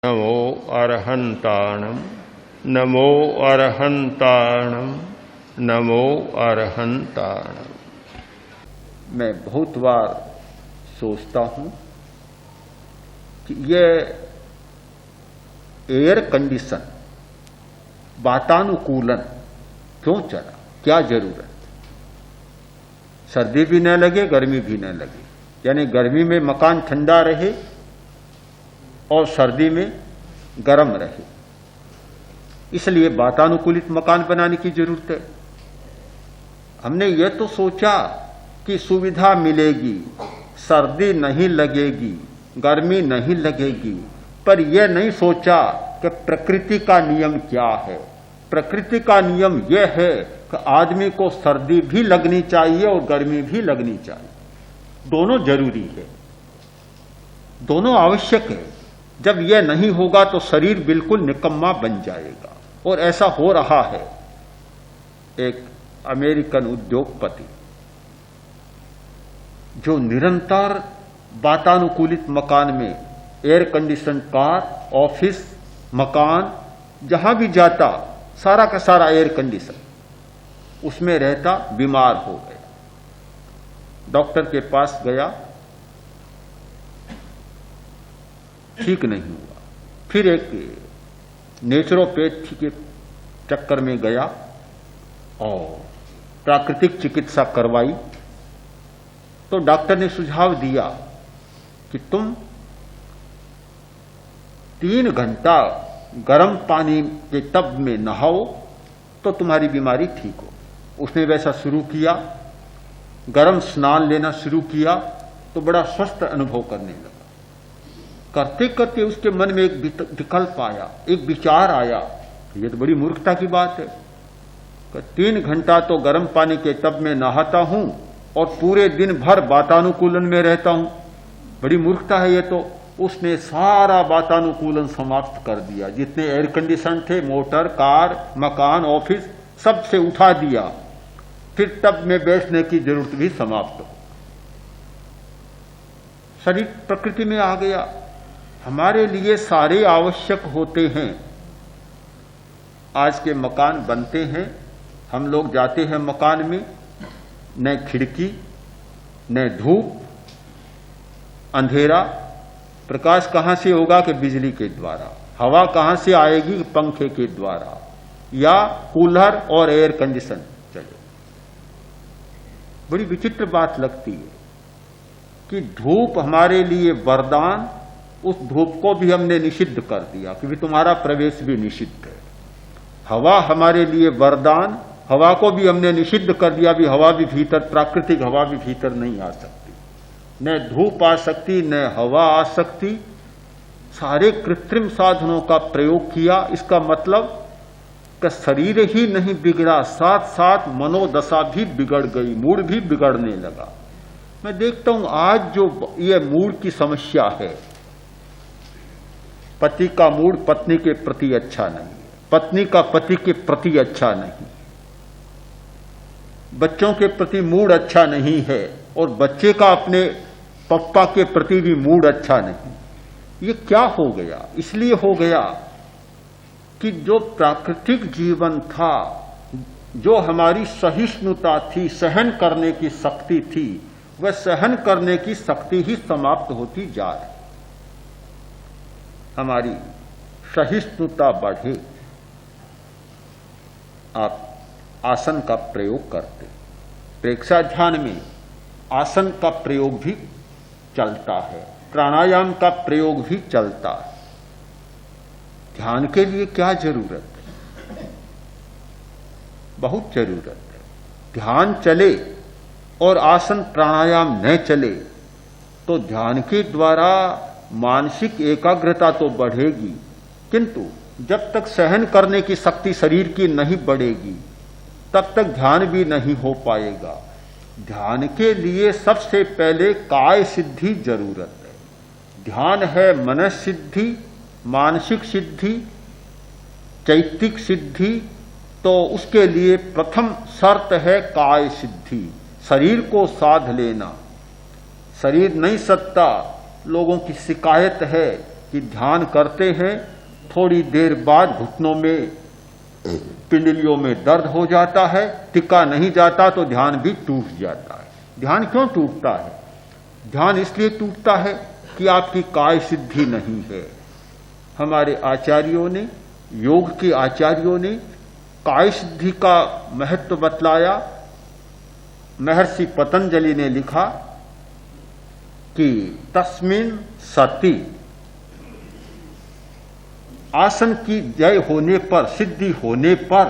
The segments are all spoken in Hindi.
नमो अरहंताणम नमो अरहंताणम नमो अरहंताणम। मैं बहुत बार सोचता हूं कि ये एयर कंडीशन वातानुकूलन क्यों चला, क्या जरूरत? सर्दी भी न लगे, गर्मी भी न लगे, यानी गर्मी में मकान ठंडा रहे और सर्दी में गर्म रहे, इसलिए वातानुकूलित मकान बनाने की जरूरत है। हमने ये तो सोचा कि सुविधा मिलेगी, सर्दी नहीं लगेगी, गर्मी नहीं लगेगी, पर यह नहीं सोचा कि प्रकृति का नियम क्या है। प्रकृति का नियम यह है कि आदमी को सर्दी भी लगनी चाहिए और गर्मी भी लगनी चाहिए, दोनों जरूरी है, दोनों आवश्यक है। जब यह नहीं होगा तो शरीर बिल्कुल निकम्मा बन जाएगा, और ऐसा हो रहा है। एक अमेरिकन उद्योगपति जो निरंतर वातानुकूलित मकान में, एयर कंडीशन कार, ऑफिस, मकान, जहां भी जाता सारा का सारा एयर कंडीशन, उसमें रहता, बीमार हो गया। डॉक्टर के पास गया, ठीक नहीं हुआ। फिर एक नेचुरोपैथी के चक्कर में गया और प्राकृतिक चिकित्सा करवाई, तो डॉक्टर ने सुझाव दिया कि तुम 3 घंटा गर्म पानी के टब में नहाओ तो तुम्हारी बीमारी ठीक हो। उसने वैसा शुरू किया, गर्म स्नान लेना शुरू किया तो बड़ा स्वस्थ अनुभव करने लगा। करते करते उसके मन में एक विकल्प आया, एक विचार आया, ये तो बड़ी मूर्खता की बात है कि 3 घंटा तो गर्म पानी के टब में नहाता हूं और पूरे दिन भर वातानुकूलन में रहता हूं, बड़ी मूर्खता है ये तो। उसने सारा वातानुकूलन समाप्त कर दिया, जितने एयर कंडीशन थे, मोटर, कार, मकान, ऑफिस, सब से उठा दिया। फिर टब में बैठने की जरूरत भी समाप्त हो, शरीर प्रकृति में आ गया। हमारे लिए सारे आवश्यक होते हैं। आज के मकान बनते हैं, हम लोग जाते हैं मकान में, न खिड़की, न धूप, अंधेरा। प्रकाश कहां से होगा कि बिजली के द्वारा। हवा कहां से आएगी? पंखे के द्वारा, या कूलर और एयर कंडीशन चले। बड़ी विचित्र बात लगती है कि धूप हमारे लिए वरदान, उस धूप को भी हमने निषिद्ध कर दिया कि तुम्हारा प्रवेश भी निषिद्ध है। हवा हमारे लिए वरदान, हवा को भी हमने निषिद्ध कर दिया, भी हवा भी भीतर, प्राकृतिक हवा भी भीतर नहीं आ सकती, न धूप आ सकती, न हवा आ सकती। सारे कृत्रिम साधनों का प्रयोग किया। इसका मतलब कि शरीर ही नहीं बिगड़ा, साथ साथ मनोदशा भी बिगड़ गई, मूड भी बिगड़ने लगा। मैं देखता हूं आज जो ये मूड की समस्या है, पति का मूड पत्नी के प्रति अच्छा नहीं, पत्नी का पति के प्रति अच्छा नहीं, बच्चों के प्रति मूड अच्छा नहीं है, और बच्चे का अपने पप्पा के प्रति भी मूड अच्छा नहीं। ये क्या हो गया? इसलिए हो गया कि जो प्राकृतिक जीवन था, जो हमारी सहिष्णुता थी, सहन करने की शक्ति थी, वह सहन करने की शक्ति ही समाप्त होती जा रही। हमारी सहिष्णुता बढ़े। आप आसन का प्रयोग करते, प्रेक्षा ध्यान में आसन का प्रयोग भी चलता है, प्राणायाम का प्रयोग भी चलता है। ध्यान के लिए क्या जरूरत है? बहुत जरूरत है। ध्यान चले और आसन प्राणायाम न चले तो ध्यान के द्वारा मानसिक एकाग्रता तो बढ़ेगी, किंतु जब तक सहन करने की शक्ति शरीर की नहीं बढ़ेगी तब तक ध्यान भी नहीं हो पाएगा। ध्यान के लिए सबसे पहले काय सिद्धि जरूरत है। ध्यान है मन सिद्धि, मानसिक सिद्धि, चैतिक सिद्धि, तो उसके लिए प्रथम शर्त है काय सिद्धि, शरीर को साध लेना। शरीर नहीं सकता, लोगों की शिकायत है कि ध्यान करते हैं, थोड़ी देर बाद घुटनों में, पिंडलियों में दर्द हो जाता है, टिका नहीं जाता तो ध्यान भी टूट जाता है। ध्यान क्यों टूटता है? ध्यान इसलिए टूटता है कि आपकी काय सिद्धि नहीं है। हमारे आचार्यों ने, योग के आचार्यों ने काय सिद्धि का महत्व बतलाया। महर्षि पतंजलि ने लिखा कि तस्मिन् सति, आसन की जय होने पर, सिद्धि होने पर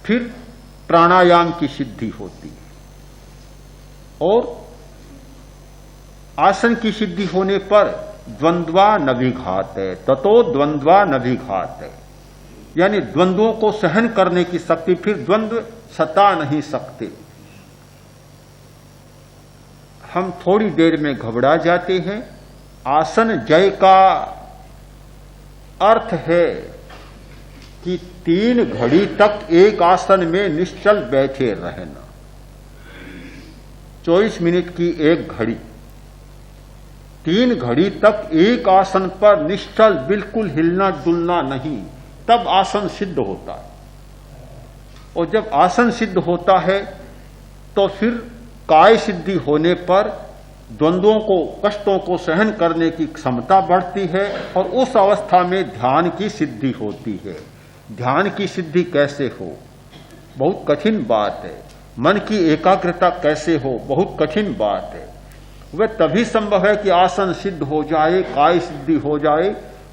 फिर प्राणायाम की सिद्धि होती है, और आसन की सिद्धि होने पर द्वंद्वा नभिघाते, ततो द्वंद्वा नभिघाते, यानी द्वंद्वों को सहन करने की शक्ति, फिर द्वंद्व सता नहीं सकते। हम थोड़ी देर में घबरा जाते हैं। आसन जय का अर्थ है कि 3 घड़ी तक एक आसन में निश्चल बैठे रहना। 24 मिनट की एक घड़ी, 3 घड़ी तक एक आसन पर निश्चल, बिल्कुल हिलना डुलना नहीं, तब आसन सिद्ध होता है। और जब आसन सिद्ध होता है तो फिर काय सिद्धि होने पर द्वंद्वों को, कष्टों को सहन करने की क्षमता बढ़ती है, और उस अवस्था में ध्यान की सिद्धि होती है। ध्यान की सिद्धि कैसे हो? बहुत कठिन बात है। मन की एकाग्रता कैसे हो? बहुत कठिन बात है। वह तभी संभव है कि आसन सिद्ध हो जाए, काय सिद्धि हो जाए,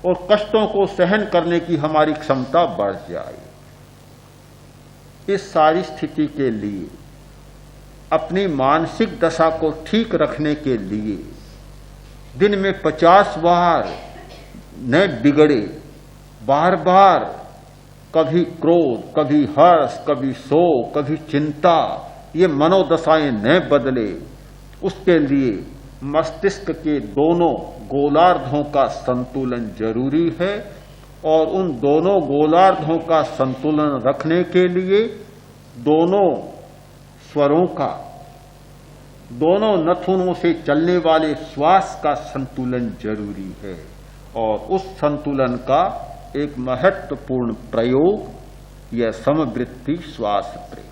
और कष्टों को सहन करने की हमारी क्षमता बढ़ जाए। इस सारी स्थिति के लिए, अपनी मानसिक दशा को ठीक रखने के लिए, दिन में 50 बार न बिगड़े, बार बार कभी क्रोध, कभी हर्ष, कभी शोक, कभी चिंता, ये मनोदशाएं न बदले, उसके लिए मस्तिष्क के दोनों गोलार्धों का संतुलन जरूरी है। और उन दोनों गोलार्धों का संतुलन रखने के लिए दोनों स्वरों का, दोनों नथुनों से चलने वाले श्वास का संतुलन जरूरी है। और उस संतुलन का एक महत्वपूर्ण प्रयोग यह समवृत्ति श्वास प्रयोग।